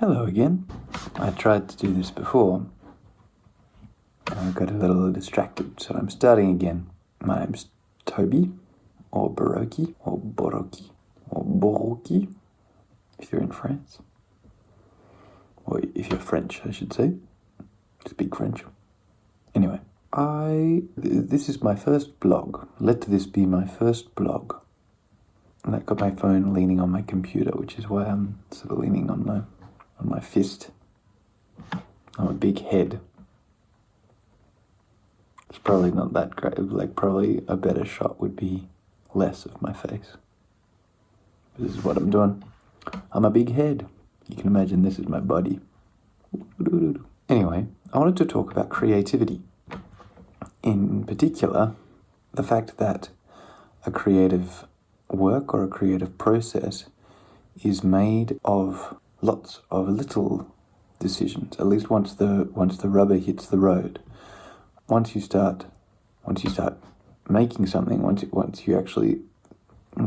Hello again. I tried to do this before, and I got a little distracted, so I'm starting again. My name's Toby, or Boroky, or Boroky, or Boroky, if you're in France. Or if you're French, I should say. Speak French. Anyway, this is my first blog. Let this be my first blog. And I've got my phone leaning on my computer, which is why I'm sort of leaning on my fist. On a big head. It's probably not that great. Like, probably a better shot would be less of my face. This is what I'm doing. I'm a big head. You can imagine this is my body. Anyway, I wanted to talk about creativity. In particular, the fact that a creative work or a creative process is made of lots of little decisions. At least once the rubber hits the road. Once you start making something, once you actually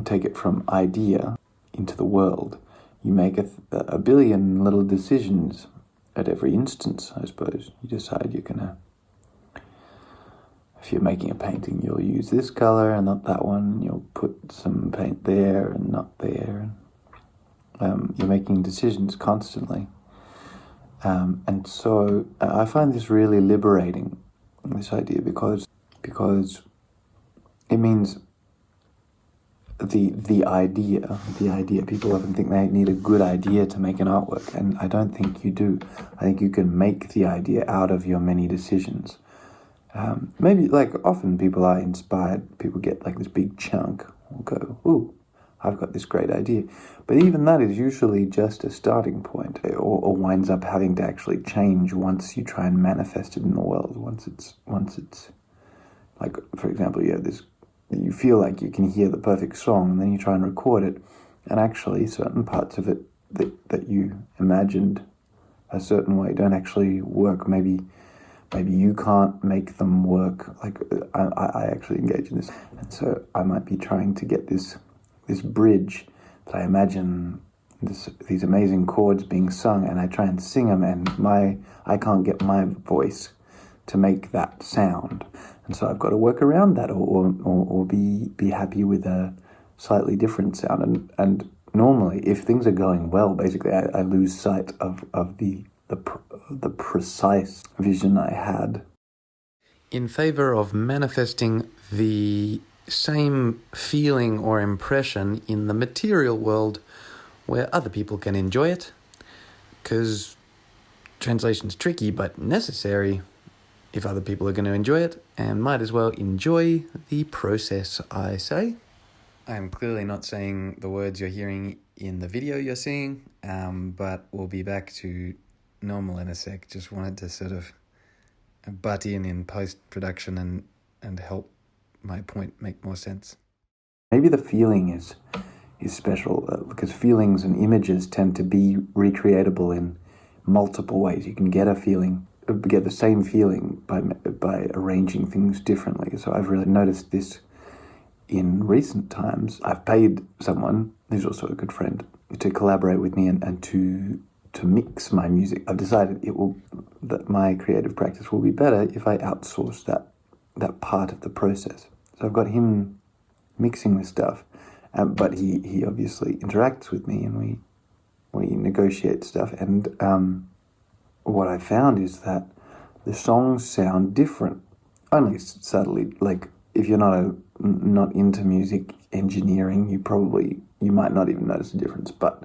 take it from idea into the world, you make a billion little decisions at every instance, I suppose. You decide you're gonna, if you're making a painting, you'll use this color and not that one. You'll put some paint there and not there. You're making decisions constantly. And so I find this really liberating, this idea, because it means the idea, people often think they need a good idea to make an artwork, and I don't think you do. I think you can make the idea out of your many decisions. Maybe, like, often people are inspired, people get like this big chunk, or go, ooh, I've got this great idea. But even that is usually just a starting point, or winds up having to actually change once you try and manifest it in the world. Once it's like, for example, you feel like you can hear the perfect song, and then you try and record it, and actually certain parts of it that you imagined a certain way don't actually work. Maybe you can't make them work. Like, I actually engage in this, and so I might be trying to get this bridge that I imagine these amazing chords being sung, and I try and sing them, and I can't get my voice to make that sound, and so I've got to work around that, or be happy with a slightly different sound. And normally, if things are going well, basically I lose sight of the precise vision I had, in favor of manifesting the same feeling or impression in the material world where other people can enjoy it, because translation's tricky but necessary if other people are going to enjoy it, and might as well enjoy the process, I say. I'm clearly not saying the words you're hearing in the video you're seeing, but we'll be back to normal in a sec. Just wanted to sort of butt in post-production and help my point make more sense. Maybe the feeling is special, because feelings and images tend to be recreatable in multiple ways. You can get the same feeling by arranging things differently. So I've really noticed this in recent times. I've paid someone who's also a good friend to collaborate with me and to mix my music. I've decided that my creative practice will be better if I outsource that part of the process. So I've got him mixing this stuff, but he obviously interacts with me, and we negotiate stuff. And what I found is that the songs sound different, only subtly. Like, if you're not into music engineering, you might not even notice the difference. But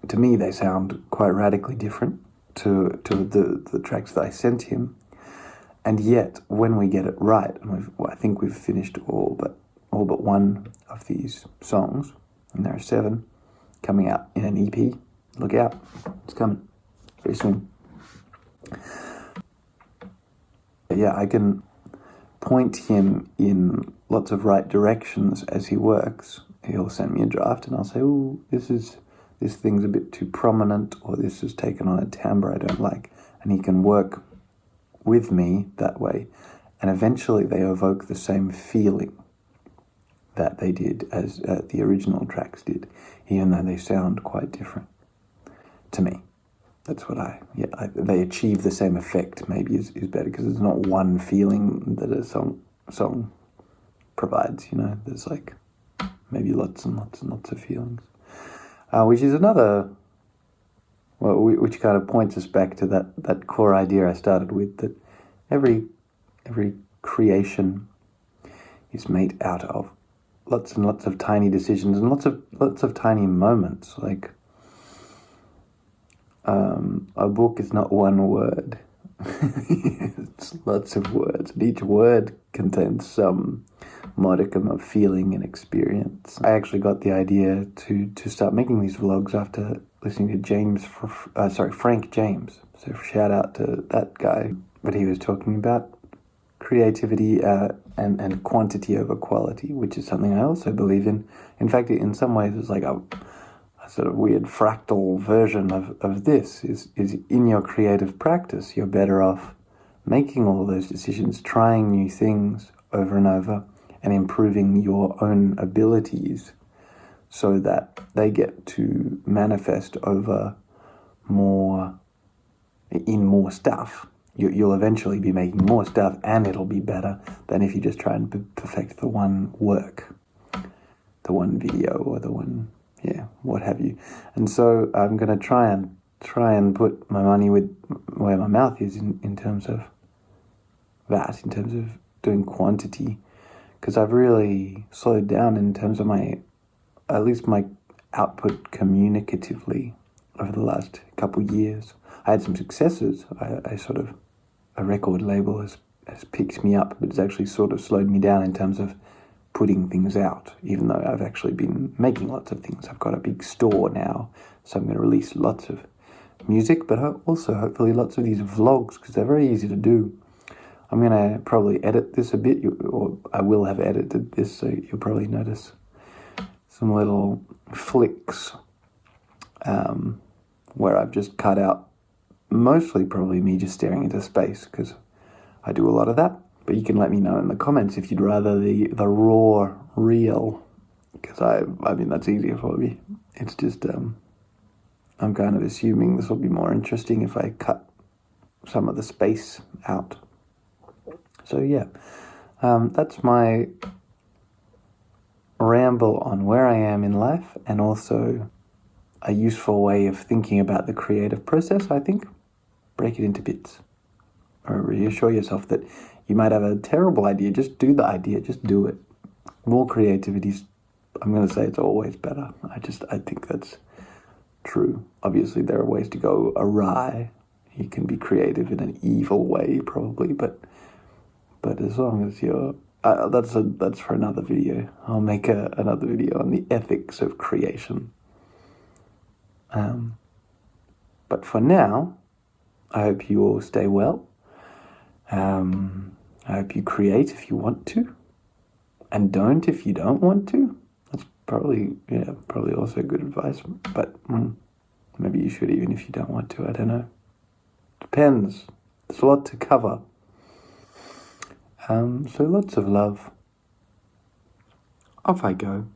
to me, they sound quite radically different to the tracks that I sent him. And yet, when we get it right, and I think we've finished all but one of these songs, and there are 7 coming out in an EP. Look out, it's coming very soon. Yeah, I can point him in lots of right directions as he works. He'll send me a draft, and I'll say, "Ooh, this thing's a bit too prominent," or "This is taken on a timbre I don't like," and he can work with me that way, and eventually they evoke the same feeling that they did as the original tracks did, even though they sound quite different to me. That's what they achieve the same effect, maybe is better, because it's not one feeling that a song provides, there's like maybe lots and lots and lots of feelings. Which is another, which kind of points us back to that core idea I started with, that every creation is made out of lots and lots of tiny decisions and lots of tiny moments. Like a book is not one word. It's lots of words, and each word contains some modicum of feeling and experience. I actually got the idea to start making these vlogs after listening to Frank James. So shout out to that guy. But he was talking about creativity and quantity over quality, which is something I also believe in. In fact, in some ways, it's like a sort of weird fractal version of this. Is in your creative practice, you're better off making all those decisions, trying new things over and over, and improving your own abilities so that they get to manifest over more stuff. You'll eventually be making more stuff, and it'll be better than if you just try and perfect the one work, the one video, or the one, what have you. And so I'm going to try and put my money where my mouth is in terms of that, in terms of doing quantity, because I've really slowed down in terms of my output communicatively over the last couple of years. I had some successes. A record label has picked me up, but it's actually sort of slowed me down in terms of putting things out, even though I've actually been making lots of things. I've got a big store now, so I'm going to release lots of music, but also hopefully lots of these vlogs, because they're very easy to do. I'm going to probably edit this a bit, or I will have edited this, so you'll probably notice some little flicks where I've just cut out mostly probably me just staring into space, because I do a lot of that. But you can let me know in the comments if you'd rather the raw reel, because I mean that's easier for me. It's just I'm kind of assuming this will be more interesting if I cut some of the space out. So yeah, that's my ramble on where I am in life, and also a useful way of thinking about the creative process, I think. Break it into bits. Or reassure yourself that you might have a terrible idea. Just do the idea. Just do it. More creativity, I'm going to say it's always better. I think that's true. Obviously, there are ways to go awry. You can be creative in an evil way, probably, but as long as you're... that's for another video. I'll make another video on the ethics of creation. But for now, I hope you all stay well. I hope you create if you want to, and don't if you don't want to. That's probably also good advice, but maybe you should even if you don't want to. I don't know. Depends. There's a lot to cover. So lots of love. Off I go.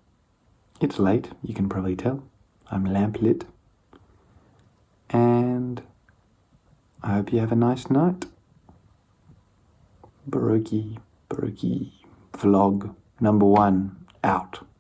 It's late, you can probably tell. I'm lamplit. And I hope you have a nice night. Boroky vlog number 1 out.